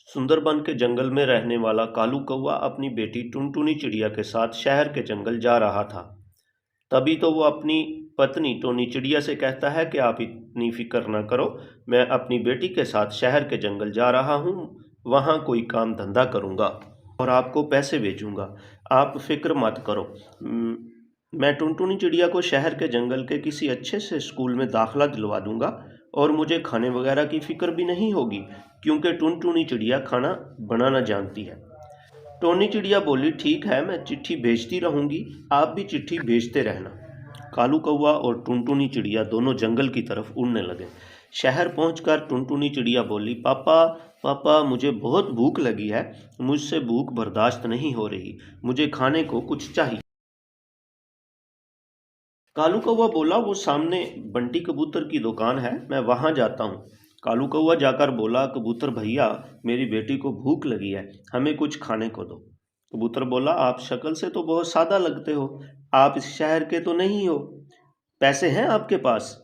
सुंदरबन के जंगल में रहने वाला कालू कौवा अपनी बेटी टुनटुनी चिड़िया के साथ शहर के जंगल जा रहा था। तभी तो वो अपनी पत्नी टोनी चिड़िया से कहता है कि आप इतनी फिक्र न करो, मैं अपनी बेटी के साथ शहर के जंगल जा रहा हूँ। वहाँ कोई काम धंधा करूँगा और आपको पैसे भेजूँगा। आप फिक्र मत करो। मैं टुनटुनी चिड़िया को शहर के जंगल के किसी अच्छे से स्कूल में दाखिला दिलवा दूँगा और मुझे खाने वगैरह की फ़िक्र भी नहीं होगी, क्योंकि टुनटुनी चिड़िया खाना बनाना जानती है। टोनी चिड़िया बोली, ठीक है, मैं चिट्ठी भेजती रहूँगी, आप भी चिट्ठी भेजते रहना। कालू कौवा और टुनटुनी चिड़िया दोनों जंगल की तरफ उड़ने लगे। शहर पहुंचकर टुनटुनी चिड़िया बोली, पापा पापा, मुझे बहुत भूख लगी है, मुझसे भूख बर्दाश्त नहीं हो रही, मुझे खाने को कुछ चाहिए। कालू कौवा बोला, वो सामने बंटी कबूतर की दुकान है, मैं वहां जाता हूँ। कालू कौवा जाकर बोला, कबूतर भैया, मेरी बेटी को भूख लगी है, हमें कुछ खाने को दो। कबूतर बोला, आप शक्ल से तो बहुत सादा लगते हो, आप इस शहर के तो नहीं हो, पैसे हैं आपके पास?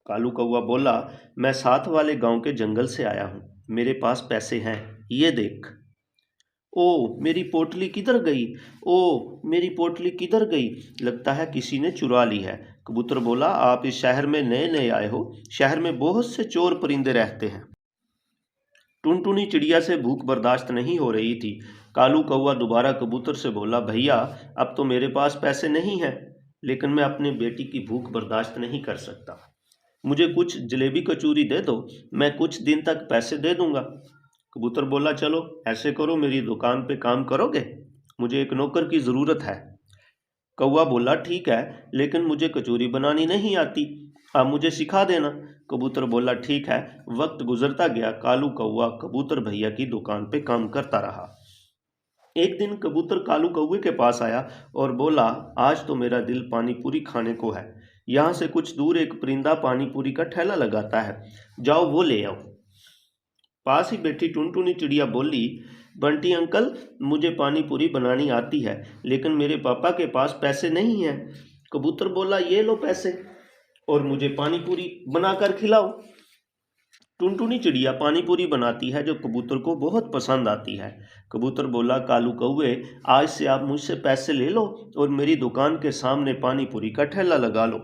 कालू कौवा बोला, मैं साथ वाले गांव के जंगल से आया हूँ, मेरे पास पैसे हैं, ये देख। ओ मेरी पोटली किधर गई? ओ मेरी पोटली किधर गई? लगता है किसी ने चुरा ली है। कबूतर बोला, आप इस शहर में नए नए आए हो, शहर में बहुत से चोर परिंदे रहते हैं। टुनटुनी चिड़िया से भूख बर्दाश्त नहीं हो रही थी। कालू कौवा दोबारा कबूतर से बोला, भैया, अब तो मेरे पास पैसे नहीं हैं, लेकिन मैं अपनी बेटी की भूख बर्दाश्त नहीं कर सकता, मुझे कुछ जलेबी कचूरी दे दो, मैं कुछ दिन तक पैसे दे दूंगा। कबूतर बोला, चलो ऐसे करो, मेरी दुकान पे काम करोगे, मुझे एक नौकर की ज़रूरत है। कौवा बोला, ठीक है, लेकिन मुझे कचौरी बनानी नहीं आती, आप मुझे सिखा देना। कबूतर बोला, ठीक है। वक्त गुजरता गया, कालू कौवा कबूतर भैया की दुकान पे काम करता रहा। एक दिन कबूतर कालू कौवे के पास आया और बोला, आज तो मेरा दिल पानी पूरी खाने को है, यहाँ से कुछ दूर एक परिंदा पानी पूरी का ठेला लगाता है, जाओ वो ले आओ। पास ही बैठी टुनटुनी चिड़िया बोली, बंटी अंकल, मुझे पानी पूरी बनानी आती है, लेकिन मेरे पापा के पास पैसे नहीं हैं। कबूतर बोला, ये लो पैसे और मुझे पानी पूरी बनाकर खिलाओ। टुनटुनी चिड़िया पानी पूरी बनाती है जो कबूतर को बहुत पसंद आती है। कबूतर बोला, कालू कौवे, आज से आप मुझसे पैसे ले लो और मेरी दुकान के सामने पानी पूरी का ठेला लगा लो।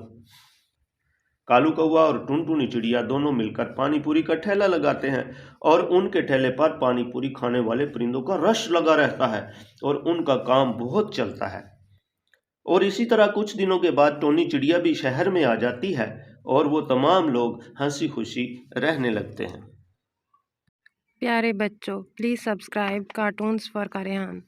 कालू कौवा और टुनटुनी चिड़िया दोनों मिलकर पानी पूरी का ठेला लगाते हैं और उनके ठेले पर पानी पूरी खाने वाले परिंदों का रश लगा रहता है और उनका काम बहुत चलता है। और इसी तरह कुछ दिनों के बाद टोनी चिड़िया भी शहर में आ जाती है और वो तमाम लोग हंसी खुशी रहने लगते हैं। प्यारे बच्चों, प्लीज़ सब्सक्राइब कार्टून्स फॉर करेहान।